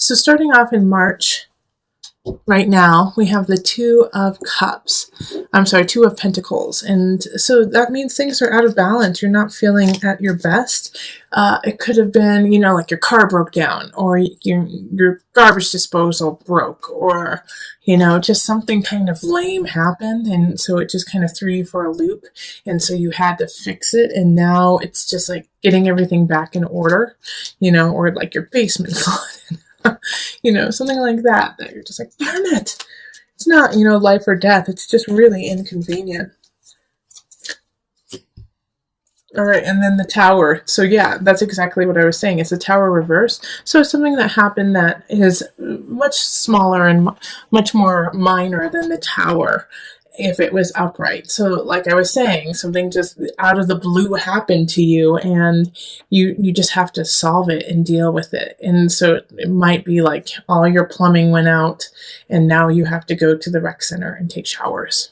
So starting off in March, right now, we have the Two of Cups. I'm sorry, Two of Pentacles. And so that means things are out of balance. You're not feeling at your best. It could have been, like your car broke down, or your garbage disposal broke, or, just something kind of lame happened. And so it just kind of threw you for a loop. And so you had to fix it. And now it's just like getting everything back in order, or like your basement flooded. Something like that you're just like, darn it. It's not, life or death. It's just really inconvenient. All right, and then the Tower. So yeah, that's exactly what I was saying. It's a Tower reverse. So it's something that happened that is much smaller and much more minor than the Tower if it was upright. So like I was saying, something just out of the blue happened to you, and you just have to solve it and deal with it. And so it might be like all your plumbing went out, and now you have to go to the rec center and take showers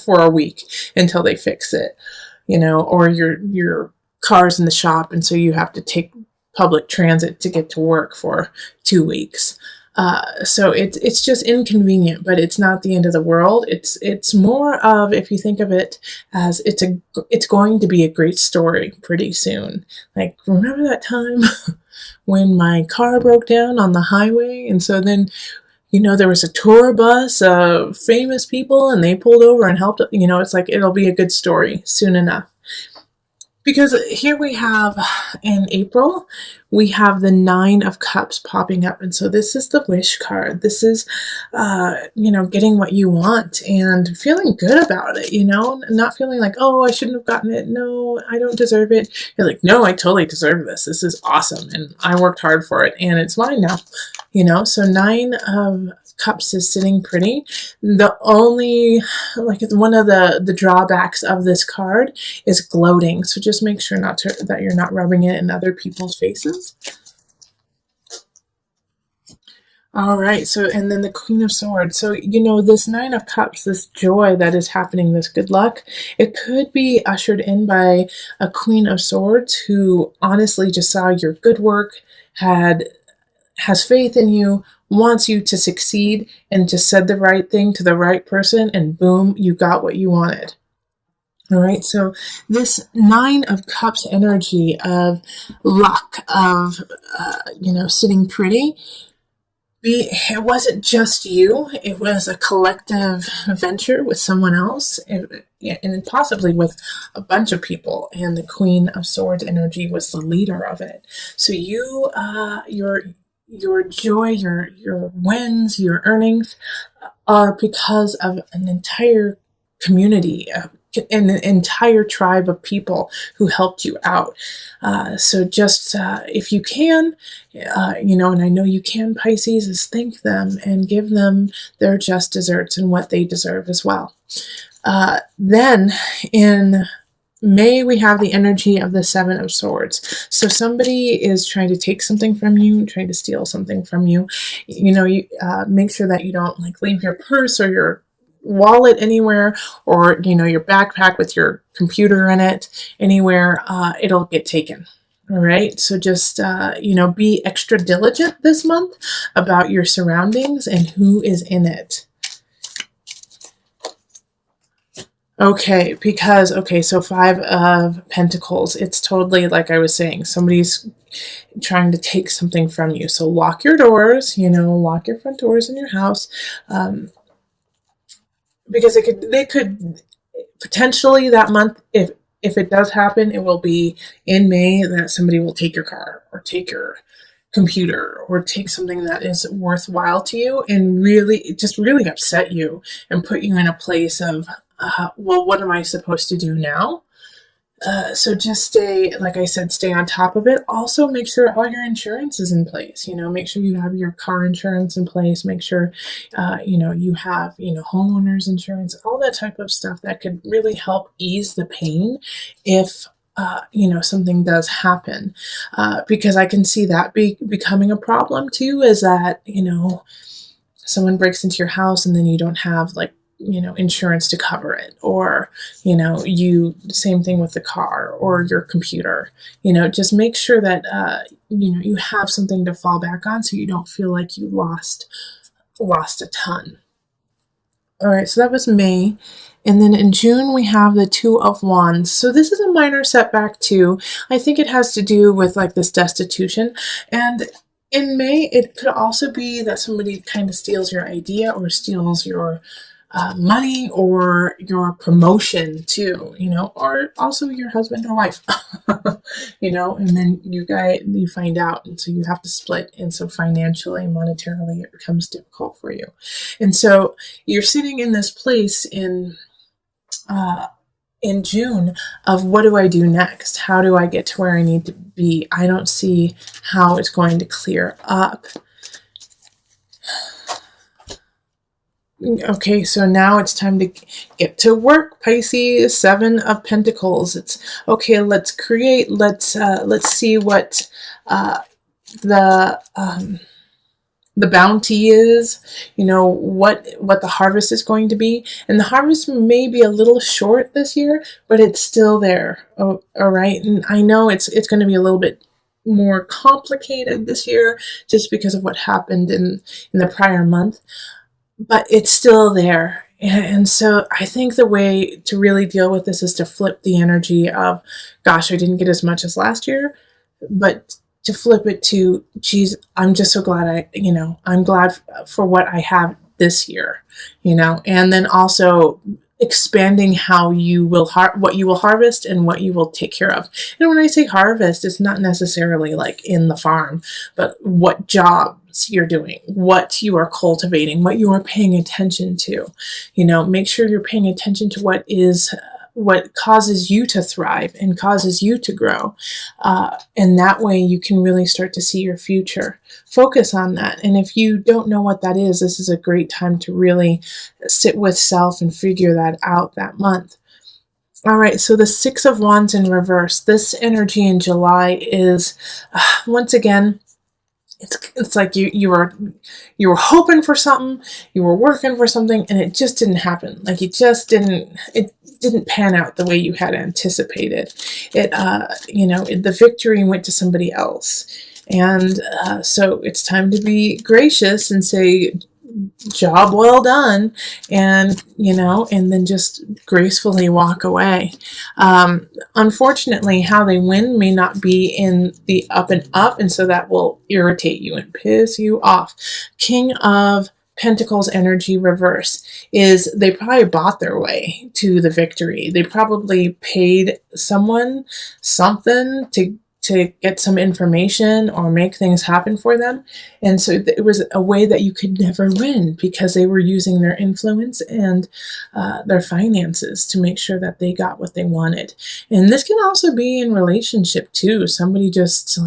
for a week until they fix it, or your car's in the shop, and so you have to take public transit to get to work for 2 weeks. So it's just inconvenient, but it's not the end of the world. It's more of, if you think of it as it's going to be a great story pretty soon. Like, remember that time when my car broke down on the highway? And so then, there was a tour bus of famous people, and they pulled over and helped. It's like, it'll be a good story soon enough. Because here we have, in April, we have the Nine of Cups popping up. And so this is the wish card. This is, getting what you want and feeling good about it, not feeling like, oh, I shouldn't have gotten it. No, I don't deserve it. You're like, no, I totally deserve this. This is awesome. And I worked hard for it, and it's mine now, So Nine of Cups is sitting pretty. The only, one of the drawbacks of this card is gloating. So just make sure that you're not rubbing it in other people's faces. All right. So, and then the Queen of Swords. So, this Nine of Cups, this joy that is happening, this good luck, it could be ushered in by a Queen of Swords who honestly just saw your good work, has faith in you, wants you to succeed, and just said the right thing to the right person, and boom, you got what you wanted. All right, so this Nine of Cups energy of luck, of, sitting pretty, it wasn't just you. It was a collective venture with someone else, and possibly with a bunch of people, and the Queen of Swords energy was the leader of it. So your joy, your wins, your earnings are because of an entire community, an entire tribe of people who helped you out. So just if you can, and I know you can, Pisces, is thank them and give them their just desserts and what they deserve as well. Then in May, we have the energy of the Seven of Swords. So somebody is trying to take something from you, trying to steal something from you. You make sure that you don't leave your purse or your wallet anywhere, or your backpack with your computer in it anywhere. It'll get taken. All right. So just be extra diligent this month about your surroundings and who is in it. Okay, so Five of Pentacles. It's totally, like I was saying, somebody's trying to take something from you. So lock your doors, lock your front doors in your house. Because they could potentially that month, if it does happen, it will be in May that somebody will take your car or take your computer or take something that is worthwhile to you and really upset you and put you in a place of, well, what am I supposed to do now? So just stay on top of it. Also, make sure all your insurance is in place. Make sure you have your car insurance in place. Make sure, you have, homeowners insurance, all that type of stuff that could really help ease the pain if, something does happen. Because I can see that becoming a problem too, is that, someone breaks into your house and then you don't have insurance to cover it, or, same thing with the car or your computer. Just make sure that, you have something to fall back on so you don't feel like you lost a ton. All right, so that was May. And then in June, we have the Two of Wands. So this is a minor setback too. I think it has to do with like this destitution. And in May, it could also be that somebody kind of steals your idea or steals your money or your promotion too, or also your husband or wife, and then you find out, and so you have to split, and so financially, monetarily, it becomes difficult for you. And so you're sitting in this place in June of, what do I do next? How do I get to where I need to be? I don't see how it's going to clear up. Okay, so now it's time to get to work, Pisces. 7 of Pentacles. It's okay. Let's create. Let's see what the bounty is. What the harvest is going to be, and the harvest may be a little short this year, but it's still there. Oh, all right, and I know it's going to be a little bit more complicated this year just because of what happened in the prior month. But it's still there. And so I think the way to really deal with this is to flip the energy of, gosh, I didn't get as much as last year, but to flip it to, geez, I'm just so glad I'm glad for what I have this year, and then also expanding how you will what you will harvest and what you will take care of. And when I say harvest, it's not necessarily like in the farm, but what jobs you're doing, what you are cultivating, what you are paying attention to. Make sure you're paying attention to what causes you to thrive and causes you to grow. And that way you can really start to see your future. Focus on that. And if you don't know what that is, this is a great time to really sit with self and figure that out that month. All right, so the 6 of Wands in reverse. This energy in July is, once again, it's like you were hoping for something, you were working for something, and it just didn't happen. Like it didn't pan out the way you had anticipated. The victory went to somebody else. And so it's time to be gracious and say, job well done, and then just gracefully walk away. Unfortunately, how they win may not be in the up and up, and so that will irritate you and piss you off. King of Pentacles energy reverse is, they probably bought their way to the victory. They probably paid someone something to get some information or make things happen for them. And so it was a way that you could never win, because they were using their influence and their finances to make sure that they got what they wanted. And this can also be in relationship too. Somebody just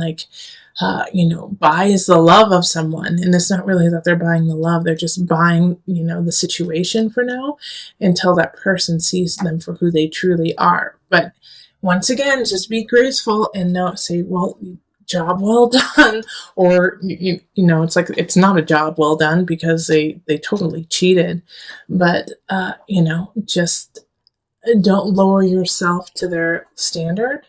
buys the love of someone, and it's not really that they're buying the love, they're just buying, the situation for now until that person sees them for who they truly are. But once again, just be graceful and not say, well, job well done, or, it's like, it's not a job well done because they totally cheated, but, just don't lower yourself to their standard.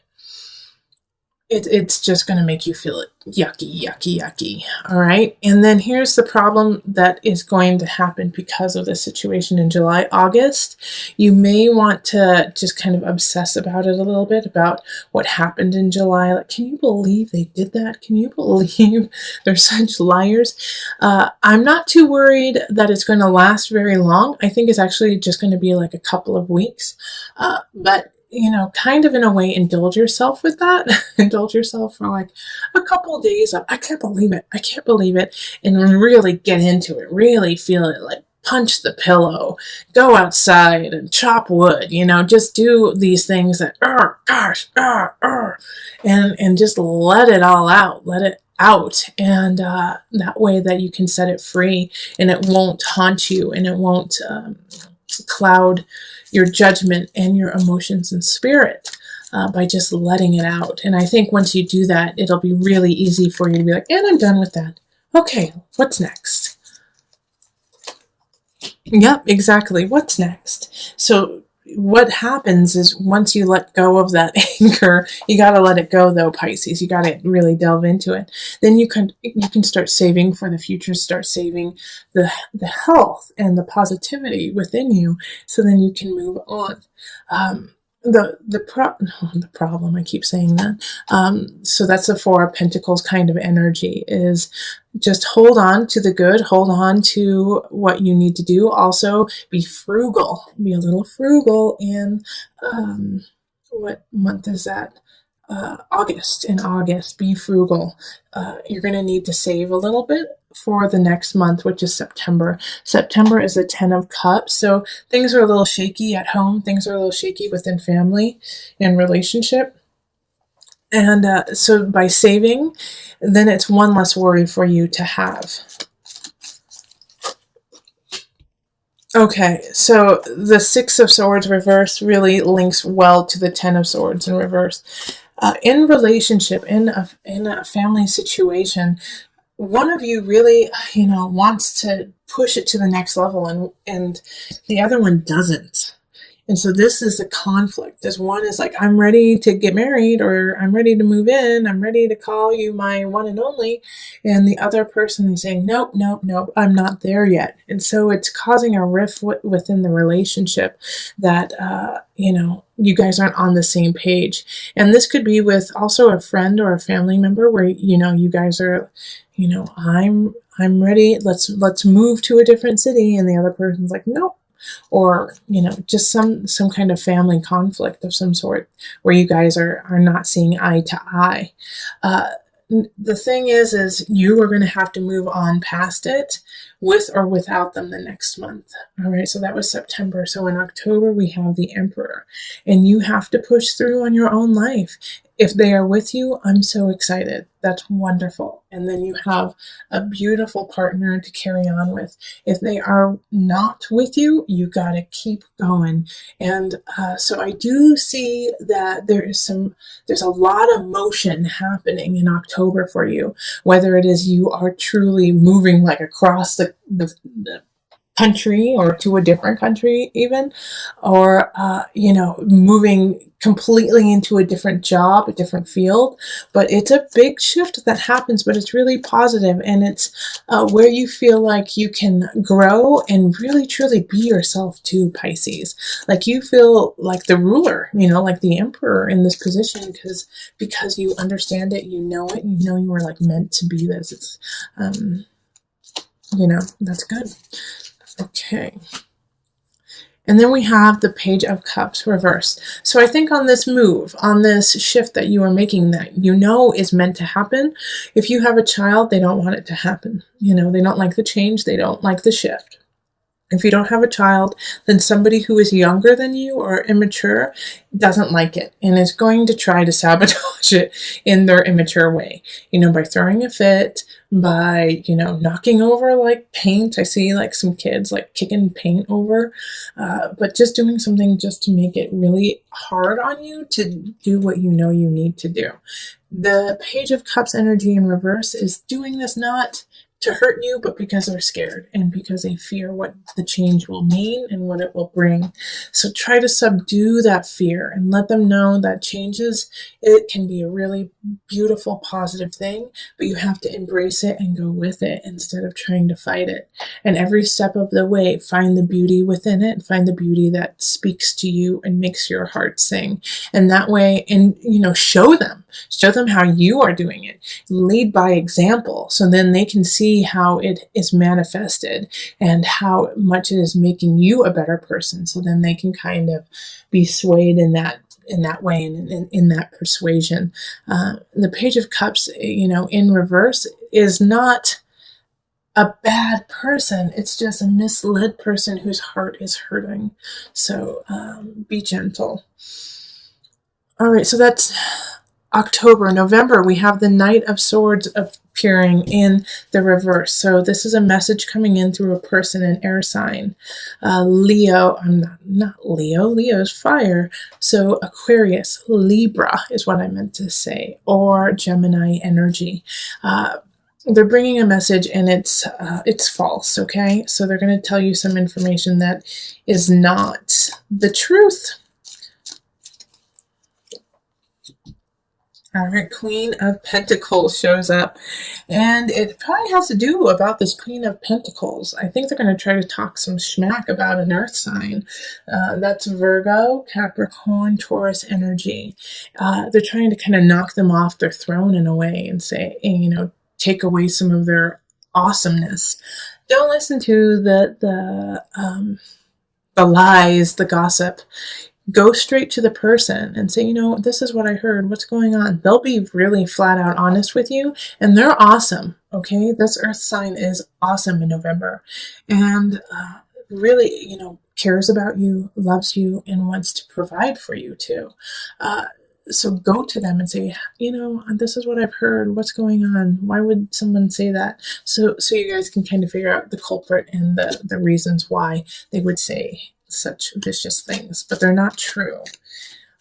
It's just going to make you feel it yucky. All right. And then here's the problem that is going to happen because of the situation in July, August. You may want to just kind of obsess about it a little bit, about what happened in July. Like, can you believe they did that? Can you believe they're such liars? I'm not too worried that it's going to last very long. I think it's actually just going to be like a couple of weeks. But kind of in a way, indulge yourself with that. Indulge yourself for like a couple of days of, I can't believe it, and really get into it, really feel it, like punch the pillow, go outside and chop wood, just do these things that, and just let it all out, and that way that you can set it free, and it won't haunt you, and it won't cloud your judgment and your emotions and spirit by just letting it out. And I think once you do that, it'll be really easy for you to be like, and I'm done with that. Okay, what's next? Yep, exactly. What's next? So what happens is once you let go of that anger, you got to let it go though, Pisces. You got to really delve into it. Then you can start saving for the future, start saving the health and the positivity within you, so then you can move on. Um, the problem, I keep saying that. So that's the Four of Pentacles kind of energy, is just hold on to the good, hold on to what you need to do. Also, be frugal, be a little frugal in, what month is that? August. In August, be frugal. You're going to need to save a little bit for the next month, which is September. September is the 10 of Cups, so things are a little shaky at home. Things are a little shaky within family and relationship. And so by saving, then it's one less worry for you to have. Okay, so the Six of Swords reverse really links well to the Ten of Swords in reverse. In relationship, in a family situation, one of you really, wants to push it to the next level, and the other one doesn't. And so this is the conflict. As one is like, I'm ready to get married, or I'm ready to move in, I'm ready to call you my one and only. And the other person is saying, nope, nope, nope, I'm not there yet. And so it's causing a rift within the relationship that, you guys aren't on the same page. And this could be with also a friend or a family member where, you guys are, I'm ready. Let's move to a different city. And the other person's like, nope. Or just some kind of family conflict of some sort where you guys are not seeing eye to eye. The thing is you are going to have to move on past it, with or without them, the next month. All right, so that was September. So in October we have the Emperor, and you have to push through on your own life. If they are with you, I'm so excited. That's wonderful. And then you have a beautiful partner to carry on with. If they are not with you, you got to keep going. And so I do see that there's a lot of motion happening in October for you, whether it is you are truly moving like across the country or to a different country even, or moving completely into a different job, a different field. But it's a big shift that happens, but it's really positive, and it's where you feel like you can grow and really truly be yourself too, Pisces. Like you feel like the ruler, like the emperor in this position, because you understand it, you know it, you were like meant to be this. It's that's good. Okay. And then we have the Page of Cups reversed. So I think on this move, on this shift that you are making, that is meant to happen. If you have a child, they don't want it to happen. They don't like the change. They don't like the shift. If you don't have a child, then somebody who is younger than you or immature doesn't like it and is going to try to sabotage it in their immature way, by throwing a fit, by, knocking over like paint. I see like some kids like kicking paint over, but just doing something just to make it really hard on you to do what you need to do. The Page of Cups energy in reverse is doing this not to hurt you, but because they're scared and because they fear what the change will mean and what it will bring. So try to subdue that fear and let them know that changes, it can be a really beautiful, positive thing, but you have to embrace it and go with it instead of trying to fight it. And every step of the way, find the beauty within it, find the beauty that speaks to you and makes your heart sing. And that way, and show them how you are doing it. Lead by example, so then they can see how it is manifested and how much it is making you a better person. So then they can kind of be swayed in that way and in that persuasion. The Page of Cups, in reverse, is not a bad person. It's just a misled person whose heart is hurting. So be gentle. All right, so that's October. November, we have the Knight of Swords appearing in the reverse. So this is a message coming in through a person, an air sign. Leo, I'm not Leo. Leo is fire. So Aquarius, Libra is what I meant to say, or Gemini energy. they're bringing a message, and it's false. Okay, so they're going to tell you some information that is not the truth. All right, Queen of Pentacles shows up, and it probably has to do about this Queen of Pentacles. I think they're going to try to talk some smack about an earth sign. That's Virgo, Capricorn, Taurus energy. They're trying to kind of knock them off their throne in a way and say, you know, take away some of their awesomeness. Don't listen to the lies, the gossip. Go straight to the person and say, you know, this is what I heard. What's going on? They'll be really flat out honest with you, and they're awesome. Okay, this earth sign is awesome in November, and really, you know, cares about you, loves you, and wants to provide for you too. So go to them and say, you know, this is what I've heard. What's going on? Why would someone say that? So you guys can kind of figure out the culprit and the reasons why they would say such vicious things, but they're not true.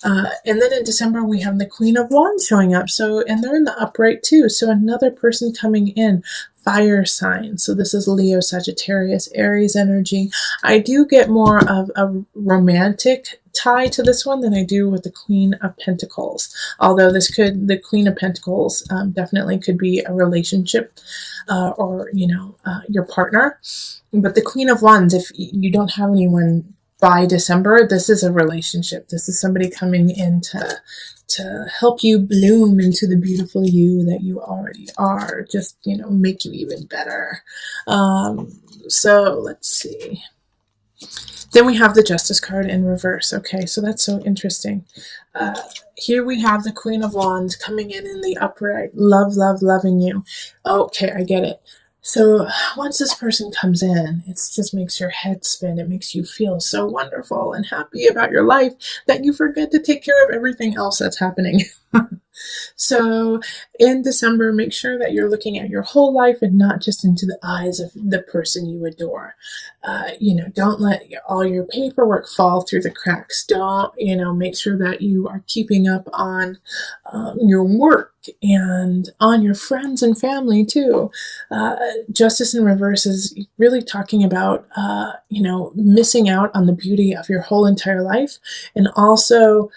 And then in December, we have the Queen of Wands showing up. So, and they're in the upright too. So another person coming in, fire sign. So this is Leo, Sagittarius, Aries energy. I do get more of a romantic tie to this one than I do with the Queen of Pentacles. Although the Queen of Pentacles definitely could be a relationship or, you know, your partner. But the Queen of Wands, if you don't have anyone by December, this is a relationship. This is somebody coming in to help you bloom into the beautiful you that you already are. Just, you know, make you even better. So let's see. Then we have the Justice card in reverse. Okay, so that's so interesting. Here we have the Queen of Wands coming in the upright. Love, love, loving you. Okay, I get it. So once this person comes in, it just makes your head spin. It makes you feel so wonderful and happy about your life that you forget to take care of everything else that's happening. So in December, make sure that you're looking at your whole life and not just into the eyes of the person you adore. You know, don't let all your paperwork fall through the cracks. Don't, you know, make sure that you are keeping up on your work and on your friends and family too. Justice in reverse is really talking about, you know, missing out on the beauty of your whole entire life, and also,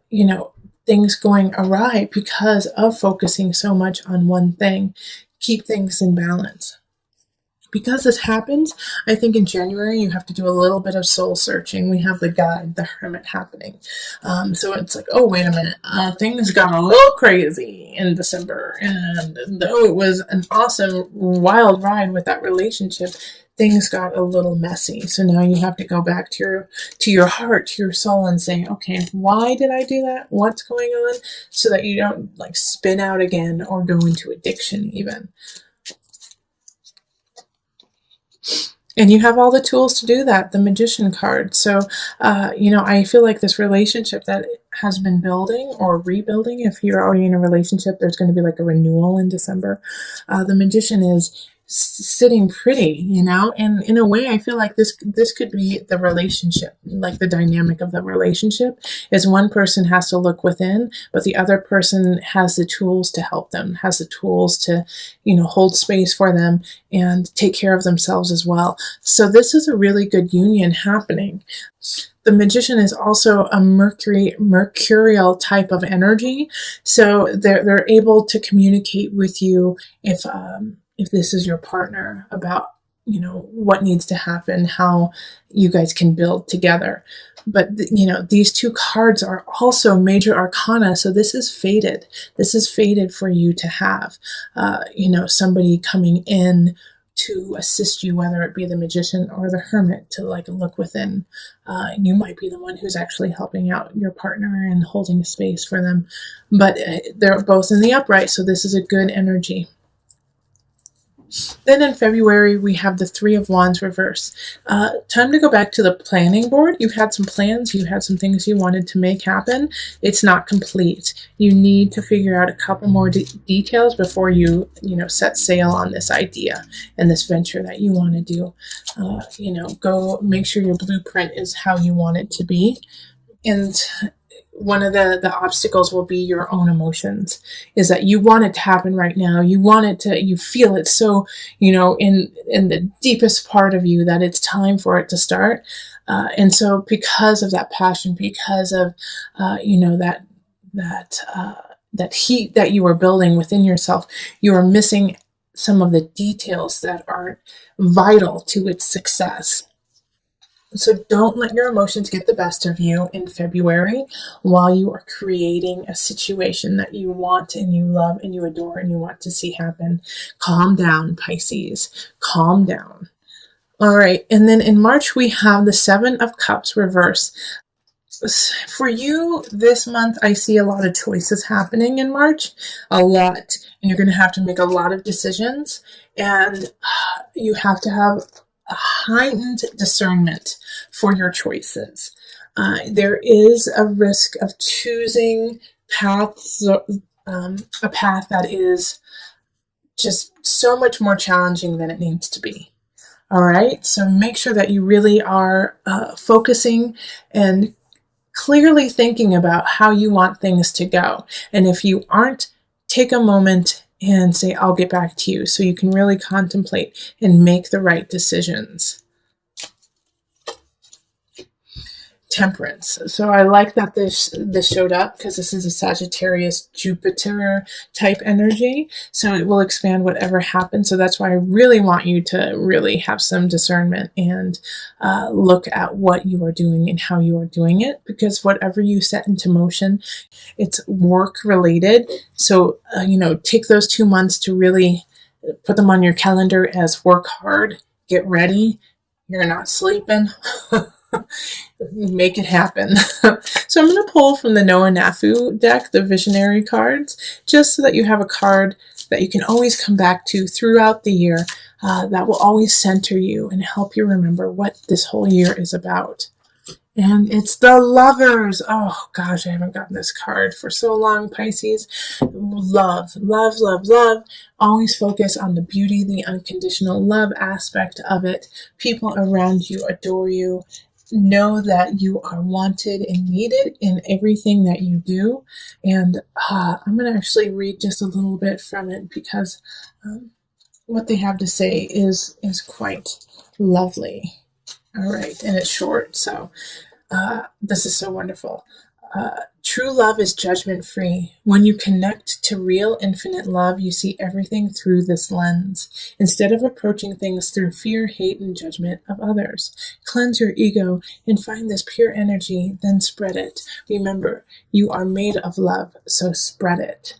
you know, things going awry because of focusing so much on one thing. Keep things in balance. Because this happens, I think in January you have to do a little bit of soul searching. We have the guide, the hermit happening. So it's like, oh, wait a minute. Things got a little crazy in December. And though it was an awesome, wild ride with that relationship, things got a little messy. So now you have to go back to your heart, to your soul, and say, okay, why did I do that? What's going on? So that you don't like spin out again or go into addiction even. And you have all the tools to do that, the Magician card. So, you know, I feel like this relationship that has been building or rebuilding, if you're already in a relationship, there's going to be like a renewal in December. The Magician is sitting pretty, you know, and in a way I feel like this could be the relationship, like the dynamic of the relationship is one person has to look within, but the other person has the tools to help them, has the tools to, you know, hold space for them and take care of themselves as well. So this is a really good union happening. The Magician is also a mercurial type of energy, so they're able to communicate with you if this is your partner about, you know, what needs to happen, how you guys can build together. But, you know, these two cards are also major arcana. So this is fated. This is fated for you to have, you know, somebody coming in to assist you, whether it be the Magician or the Hermit, to like look within. You might be the one who's actually helping out your partner and holding space for them. But they're both in the upright. So this is a good energy. Then in February, we have the Three of Wands reverse. Time to go back to the planning board. You've had some plans. You had some things you wanted to make happen. It's not complete. You need to figure out a couple more details before you know, set sail on this idea and this venture that you want to do. You know, go make sure your blueprint is how you want it to be. And one of the obstacles will be your own emotions, is that you want it to happen right now. You want it to, you feel it so, in the deepest part of you that it's time for it to start. And so because of that passion, because of, that heat that you are building within yourself, you are missing some of the details that are vital to its success. So don't let your emotions get the best of you in February while you are creating a situation that you want and you love and you adore and you want to see happen. Calm down, Pisces. Calm down. All right. And then in March, we have the Seven of Cups reverse. For you this month, I see a lot of choices happening in March, a lot, and you're going to have to make a lot of decisions, and you have to have a heightened discernment for your choices. There is a risk of choosing a path that is just so much more challenging than it needs to be. All right, so make sure that you really are focusing and clearly thinking about how you want things to go. And if you aren't, take a moment and say, I'll get back to you, so you can really contemplate and make the right decisions. Temperance. So I like that this showed up, because this is a Sagittarius Jupiter type energy. So it will expand whatever happens. So that's why I really want you to really have some discernment and look at what you are doing and how you are doing it, because whatever you set into motion, it's work related. So, take those 2 months to really put them on your calendar as work hard, get ready. You're not sleeping. Make it happen. So I'm going to pull from the Noah Nafu deck, the visionary cards, just so that you have a card that you can always come back to throughout the year, that will always center you and help you remember what this whole year is about. And it's the Lovers. Oh gosh, I haven't gotten this card for so long, Pisces. Love, love, love, love. Always focus on the beauty, the unconditional love aspect of it. People around you adore you. Know that you are wanted and needed in everything that you do. And I'm going to actually read just a little bit from it, because what they have to say is quite lovely. All right, and it's short, so this is so wonderful. True love is judgment-free. When you connect to real infinite love, you see everything through this lens, instead of approaching things through fear, hate, and judgment of others. Cleanse your ego and find this pure energy, then spread it. Remember, you are made of love, so spread it.